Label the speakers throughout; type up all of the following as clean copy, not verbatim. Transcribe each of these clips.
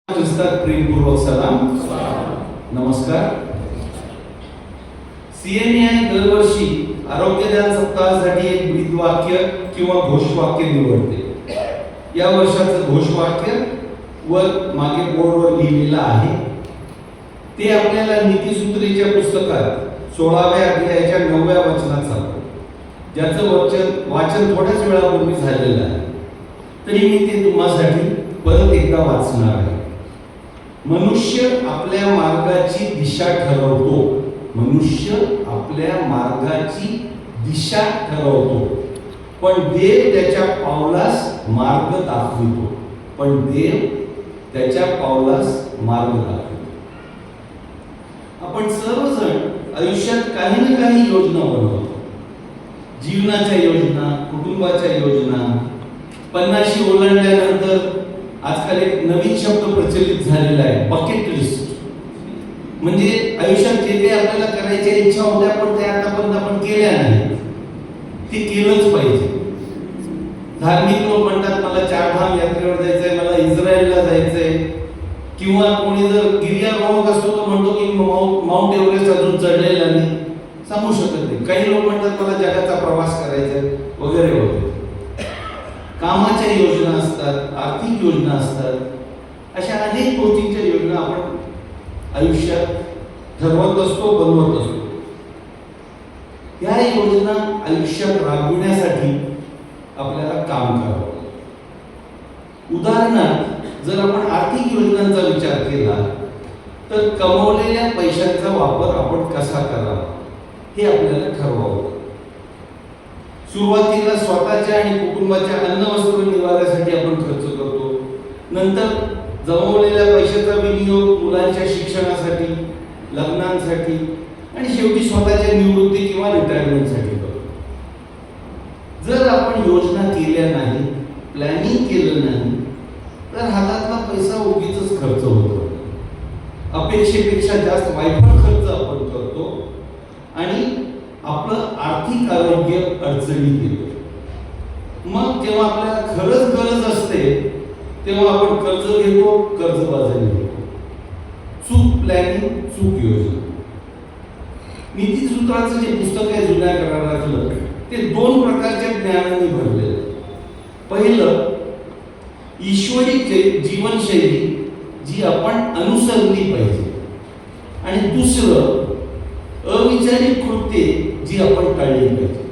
Speaker 1: प्रेमपूर्वक सलाम. नमस्कार. सीएमआय दरवर्षी आरोग्यदान सप्ताहासाठी एक ब्रीदवाक्य किंवा घोषवाक्य निवडते. या वर्षाचं घोषवाक्य वर मागे बोर्डवर लिहिलेलं आहे. ते आपल्याला नीतिसूत्रेच्या पुस्तकात 16व्या अध्यायाच्या 9व्या वचनात सापडतं, ज्याचं वाचन थोड्याच वेळापूर्वी झालेलं आहे. तरी मी ते तुम्हासाठी परत एकदा वाचणार आहे. मनुष्य आपल्या मार्गाची दिशा ठरवतो. मनुष्य आपल्या मार्गाची दिशा ठरवतो, पण देव त्याच्या पावलास मार्ग दाखवितो. पण देव त्याच्या पावलास मार्ग दाखवितो. आपण सर्वजण आयुष्यात काही ना काही योजना बनवतो. जीवनाच्या योजना, कुटुंबाच्या योजना. 50 ओलांडल्यानंतर आजकाल एक नवीन शब्द प्रचलित झालेला आहे, बकेट लिस्ट. म्हणजे आयुष्यात जे काही आपल्याला करायच्या इच्छा होत्या पण त्या आतापर्यंत आपण केल्या नाही, ते केलंच पाहिजे. धार्मिक लोक म्हणतात मला 4 धाम यात्रेवर जायचंय, मला इस्रायलला जायचंय. किंवा कोणी जर गिर्यारोहक असतो तो म्हणतो की माउंट एव्हरेस्ट अजून चढलेला नाही, सांगू शकत नाही. काही लोक म्हणतात मला जगाचा प्रवास करायचा वगैरे वगैरे. कामाच्या योजना असतात, आर्थिक योजना असतात. अशा अनेक गोष्टींच्या योजना आपण आयुष्यात ठरवत असतो, बनवत असतो. या योजना आयुष्यात राबविण्यासाठी आपल्याला काम करावं. उदाहरणार्थ जर आपण आर्थिक योजनांचा विचार केला तर कमवलेल्या पैशांचा वापर आपण कसा करावा हे आपल्याला ठरवावं. सुरुवातीला स्वतःच्या आणि कुटुंबाच्या अन्न वस्त्र निवाऱ्यासाठी आपण खर्च करतो. नंतर जमवलेल्या पैशाचा विनियोग मुलांच्या शिक्षणासाठी, लग्नांसाठी आणि शेवटी स्वतःच्या निवृत्ती किंवा रिटायरमेंटसाठी करतो. जर आपण योजना केल्या नाही, प्लॅनिंग केलं नाही, तर हातातला पैसा उगीचच खर्च होतो. अपेक्षेपेक्षा जास्त वाईट खर्च आपण करतो आणि आपलं आर्थिक आरोग्य अडचणीत येतं. मग जेव्हा आपल्याला खरंच गरज असते तेव्हा आपण कर्ज घेतो, कर्जबाजारी होतो. चूक प्लॅनिंग, चूक योजना. नीतिसूत्राचं जे पुस्तक आहे जुन्या करारातलं, ते 2 प्रकारच्या ज्ञानाने भरलेलं आहे. पहिलं ईश्वरी जीवनशैली जी आपण अनुसरली पाहिजे, आणि दुसरं अविचारी कृत्ये जी आपण टाळली पाहिजे.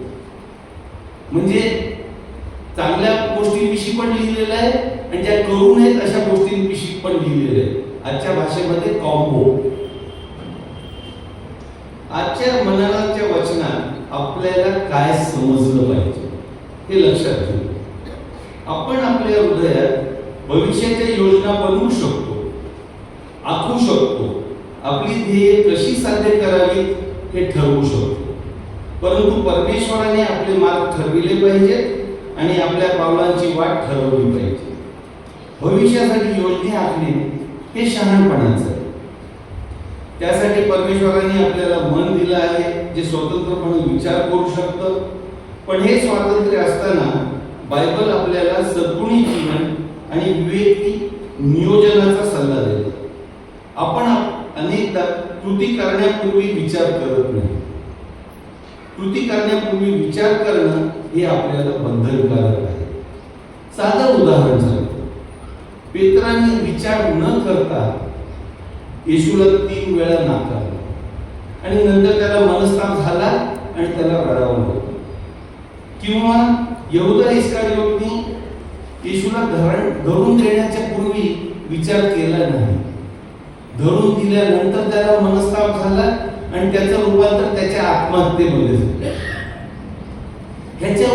Speaker 1: म्हणजे चांगल्या गोष्टींविषयी पण लिहिलेलं आहे आणि ज्या करू नयेत अशा गोष्टींविषयी पण लिहिलेलं आहे. आजच्या भाषेमध्ये कॉम्बो. आजच्या मनाच्या वचनात आपल्याला काय समजलं पाहिजे हे लक्षात घेऊ. आपण आपल्या हृदयात भविष्याच्या योजना बनवू शकतो, आखू शकतो. आपली ध्येय कशी साध्य करावी हे ठरवू शकतो. परंतु परमेश्वराने आपले मार्ग ठरविले पाहिजेत आणि आपल्या पावलांची वाट ठरवली पाहिजे. भविष्यासाठी योजना आखणे हे शहाणपणाचं आहे. त्यासाठी परमेश्वराने आपल्याला मन दिलं आहे जे स्वतंत्रपणे विचार करू शकतं. पण हे स्वातंत्र्य असताना बायबल आपल्याला सद्गुणी जीवन आणि विवेकी नियोजनाचा सल्ला देतो. आपण अनेकदा कृती करण्यापूर्वी विचार करत नाही. कृती करण्यापूर्वी विचार करणं हे आपल्याला बंधनकारक आहे. साधं उदाहरण सांगतो. पेत्राने विचार न करता येशूला 3 वेळा नाकारलं आणि नंतर त्याला मनस्ताप झाला आणि त्याला रडावं लागलं. किंवा यहूदा इस्करियोतने येशूला धरून देण्याच्या पूर्वी विचार केला नाही. धरून दिल्यानंतर त्याला मनस्ताप झाला आणि त्याचं रूपांतर त्याच्या आत्महत्येमध्ये झालं. ह्याच्या